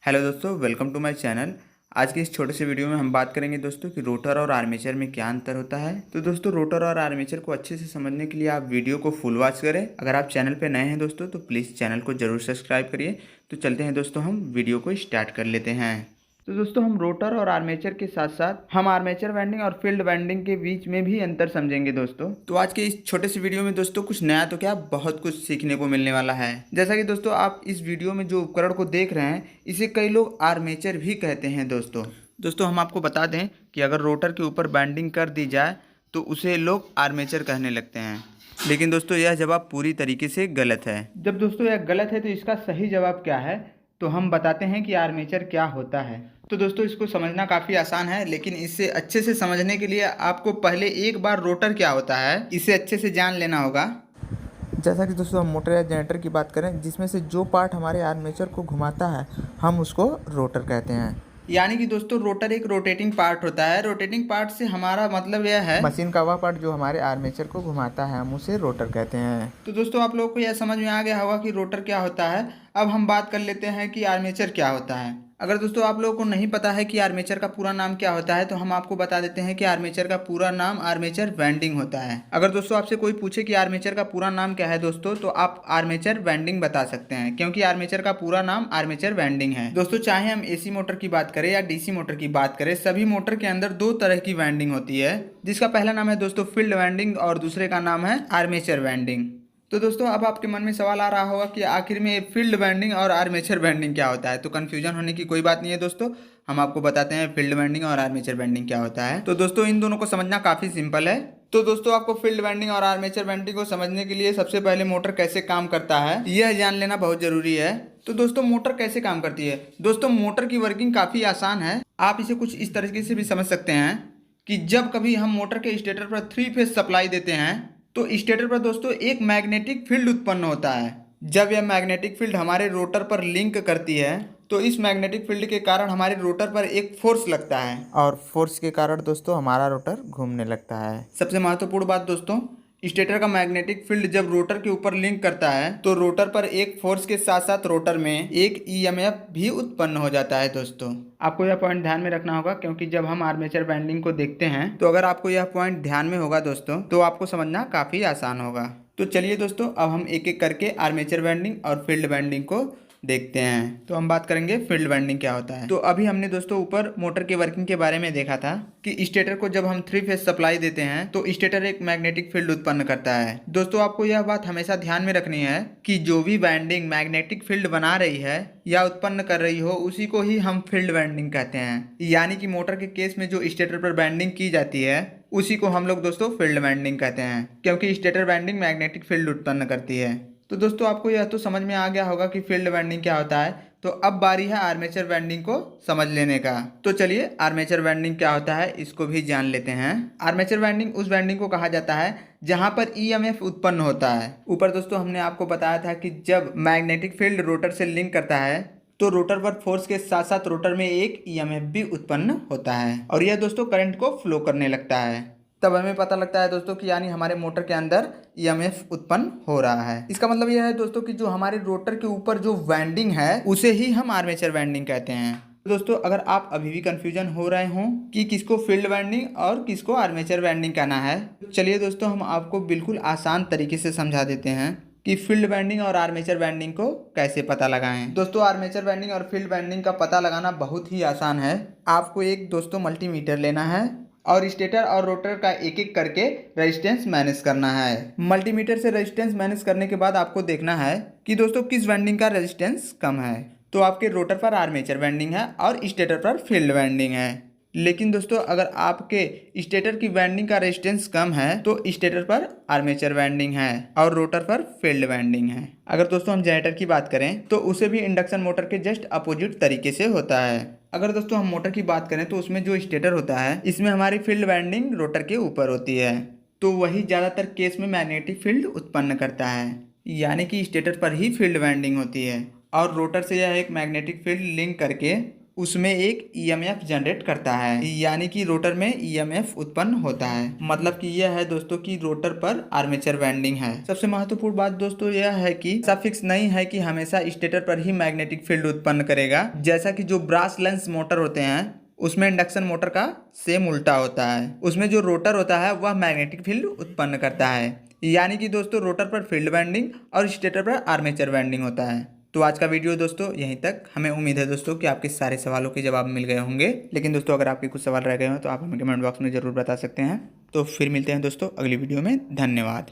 Hello दोस्तों, welcome to my channel. आज के इस छोटे से वीडियो में हम बात करेंगे दोस्तों कि रोटर और आर्मेचर में क्या अंतर होता है। तो दोस्तों, रोटर और आर्मेचर को अच्छे से समझने के लिए आप वीडियो को फुल वॉच करें। अगर आप चैनल पे नए हैं दोस्तों तो प्लीज़ चैनल को ज़रूर सब्सक्राइब करिए। तो चलते हैं दोस्तों, हम वीडियो को स्टार्ट कर लेते हैं। तो दोस्तों, हम रोटर और आर्मेचर के साथ साथ हम आर्मेचर वाइंडिंग और फील्ड वाइंडिंग के बीच में भी अंतर समझेंगे दोस्तों। तो आज के इस छोटे से वीडियो में दोस्तों कुछ नया तो क्या, बहुत कुछ सीखने को मिलने वाला है। जैसा कि दोस्तों आप इस वीडियो में जो उपकरण को देख रहे हैं, इसे कई लोग आर्मेचर भी कहते हैं दोस्तों हम आपको बता दें कि अगर रोटर के ऊपर बाइंडिंग कर दी जाए तो उसे लोग आर्मेचर कहने लगते हैं। लेकिन दोस्तों यह जवाब पूरी तरीके से गलत है। जब दोस्तों यह गलत है तो इसका सही जवाब क्या है, तो हम बताते हैं कि आर्मेचर क्या होता है। तो दोस्तों इसको समझना काफ़ी आसान है, लेकिन इसे अच्छे से समझने के लिए आपको पहले एक बार रोटर क्या होता है इसे अच्छे से जान लेना होगा। जैसा कि दोस्तों हम मोटर या जनरेटर की बात करें, जिसमें से जो पार्ट हमारे आर्मेचर को घुमाता है हम उसको रोटर कहते हैं। यानी कि दोस्तों रोटर एक रोटेटिंग पार्ट होता है। रोटेटिंग पार्ट से हमारा मतलब यह है मशीन का वह पार्ट जो हमारे आर्मेचर को घुमाता है, हम उसे रोटर कहते हैं। तो दोस्तों आप लोगों को यह समझ में आ गया होगा कि रोटर क्या होता है। अब हम बात कर लेते हैं कि आर्मेचर क्या होता है। अगर दोस्तों आप लोगों को नहीं पता है कि आर्मेचर का पूरा नाम क्या होता है तो हम आपको बता देते हैं कि आर्मेचर का पूरा नाम आर्मेचर वाइंडिंग होता है। अगर दोस्तों आपसे कोई पूछे कि आर्मेचर का पूरा नाम क्या है दोस्तों, तो आप आर्मेचर वाइंडिंग बता सकते हैं, क्योंकि आर्मेचर का पूरा नाम आर्मेचर वाइंडिंग है। दोस्तों चाहे हम एसी मोटर की बात करें या डीसी मोटर की बात करें, सभी मोटर के अंदर दो तरह की वाइंडिंग होती है, जिसका पहला नाम है दोस्तों फील्ड वाइंडिंग और दूसरे का नाम है आर्मेचर वाइंडिंग। तो दोस्तों अब आपके मन में सवाल आ रहा होगा कि आखिर में फील्ड वाइंडिंग और आर्मेचर वाइंडिंग क्या होता है। तो कन्फ्यूजन होने की कोई बात नहीं है दोस्तों, हम आपको बताते हैं फील्ड वाइंडिंग और आर्मेचर वाइंडिंग क्या होता है। तो दोस्तों इन दोनों को समझना काफ़ी सिंपल है। तो दोस्तों आपको फील्ड वाइंडिंग और आर्मेचर वाइंडिंग को समझने के लिए सबसे पहले मोटर कैसे काम करता है यह जान लेना बहुत जरूरी है। तो दोस्तों मोटर कैसे काम करती है, दोस्तों मोटर की वर्किंग काफ़ी आसान है। आप इसे कुछ इस तरीके से भी समझ सकते हैं कि जब कभी हम मोटर के स्टेटर पर 3 फेज सप्लाई देते हैं तो स्टेटर पर दोस्तों एक मैग्नेटिक फील्ड उत्पन्न होता है। जब यह मैग्नेटिक फील्ड हमारे रोटर पर लिंक करती है तो इस मैग्नेटिक फील्ड के कारण हमारे रोटर पर एक फोर्स लगता है और फोर्स के कारण दोस्तों हमारा रोटर घूमने लगता है। सबसे महत्वपूर्ण बात दोस्तों, स्टेटर का मैग्नेटिक फील्ड जब रोटर के ऊपर लिंक करता है तो रोटर पर एक फोर्स के साथ साथ रोटर में एक ईएमएफ भी उत्पन्न हो जाता है। दोस्तों आपको यह पॉइंट ध्यान में रखना होगा, क्योंकि जब हम आर्मेचर वाइंडिंग को देखते हैं तो अगर आपको यह पॉइंट ध्यान में होगा दोस्तों तो आपको समझना काफ़ी आसान होगा। तो चलिए दोस्तों अब हम एक एक करके आर्मेचर वाइंडिंग और फील्ड वाइंडिंग को देखते हैं। तो हम बात करेंगे फील्ड वाइंडिंग क्या होता है। तो अभी हमने दोस्तों ऊपर मोटर के वर्किंग के बारे में देखा था कि स्टेटर को जब हम 3 फेज सप्लाई देते हैं तो स्टेटर एक मैग्नेटिक फील्ड उत्पन्न करता है। दोस्तों आपको यह बात हमेशा ध्यान में रखनी है कि जो भी वाइंडिंग मैग्नेटिक फील्ड बना रही है या उत्पन्न कर रही हो उसी को ही हम फील्ड वाइंडिंग कहते हैं। यानी कि मोटर के केस में जो स्टेटर पर वाइंडिंग की जाती है उसी को हम लोग दोस्तों फील्ड वाइंडिंग कहते हैं, क्योंकि स्टेटर वाइंडिंग मैग्नेटिक फील्ड उत्पन्न करती है। तो दोस्तों आपको यह तो समझ में आ गया होगा कि फील्ड वाइंडिंग क्या होता है। तो अब बारी है आर्मेचर वाइंडिंग को समझ लेने का। तो चलिए आर्मेचर वाइंडिंग क्या होता है इसको भी जान लेते हैं। आर्मेचर वाइंडिंग उस वाइंडिंग को कहा जाता है जहां पर ईएमएफ उत्पन्न होता है। ऊपर दोस्तों हमने आपको बताया था कि जब मैग्नेटिक फील्ड रोटर से लिंक करता है तो रोटर पर फोर्स के साथ साथ रोटर में एक ईएमएफ भी उत्पन्न होता है और यह दोस्तों करंट को फ्लो करने लगता है। तब हमें पता लगता है दोस्तों कि यानी हमारे मोटर के अंदर ईएमएफ उत्पन्न हो रहा है। इसका मतलब यह है दोस्तों कि जो हमारे रोटर के ऊपर जो वाइंडिंग है उसे ही हम आर्मेचर वाइंडिंग कहते हैं। दोस्तों अगर आप अभी भी कंफ्यूजन हो रहे हों कि किसको फील्ड वाइंडिंग और किसको आर्मेचर वाइंडिंग कहना है, चलिए दोस्तों हम आपको बिल्कुल आसान तरीके से समझा देते हैं कि फील्ड वाइंडिंग और आर्मेचर वाइंडिंग को कैसे पता लगाएं। दोस्तों आर्मेचर वाइंडिंग और फील्ड वाइंडिंग का पता लगाना बहुत ही आसान है। आपको एक दोस्तों मल्टीमीटर लेना है और स्टेटर और रोटर का एक एक करके रेजिस्टेंस मैनेज करना है। मल्टीमीटर से रेजिस्टेंस मैनेज करने के बाद आपको देखना है कि दोस्तों किस वाइंडिंग का रेजिस्टेंस कम है। तो आपके रोटर पर आर्मेचर वाइंडिंग है और स्टेटर पर फील्ड वाइंडिंग है। लेकिन दोस्तों अगर आपके स्टेटर की वाइंडिंग का रेजिस्टेंस कम है तो स्टेटर पर आर्मेचर वाइंडिंग है और रोटर पर फील्ड वाइंडिंग है। अगर दोस्तों हम जनरेटर की बात करें तो उसे भी इंडक्शन मोटर के जस्ट अपोजिट तरीके से होता है। अगर दोस्तों हम मोटर की बात करें तो उसमें जो स्टेटर होता है इसमें हमारी फील्ड वाइंडिंग रोटर के ऊपर होती है, तो वही ज़्यादातर केस में मैग्नेटिक फील्ड उत्पन्न करता है। यानी कि स्टेटर पर ही फील्ड वाइंडिंग होती है और रोटर से यह एक मैग्नेटिक फील्ड लिंक करके उसमें एक ईएमएफ जनरेट करता है, यानी कि रोटर में ईएमएफ उत्पन्न होता है। मतलब कि यह है दोस्तों कि रोटर पर आर्मेचर वाइंडिंग है। सबसे महत्वपूर्ण बात दोस्तों यह है कि ऐसा फिक्स नहीं है कि हमेशा स्टेटर पर ही मैग्नेटिक फील्ड उत्पन्न करेगा। जैसा कि जो ब्रास लेंस मोटर होते हैं उसमें इंडक्शन मोटर का सेम उल्टा होता है। उसमें जो रोटर होता है वह मैग्नेटिक फील्ड उत्पन्न करता है, यानी कि दोस्तों रोटर पर फील्ड वाइंडिंग और स्टेटर पर आर्मेचर वाइंडिंग होता है। तो आज का वीडियो दोस्तों यहीं तक। हमें उम्मीद है दोस्तों कि आपके सारे सवालों के जवाब मिल गए होंगे, लेकिन दोस्तों अगर आपके कुछ सवाल रह गए हो तो आप हमें कमेंट बॉक्स में ज़रूर बता सकते हैं। तो फिर मिलते हैं दोस्तों अगली वीडियो में। धन्यवाद।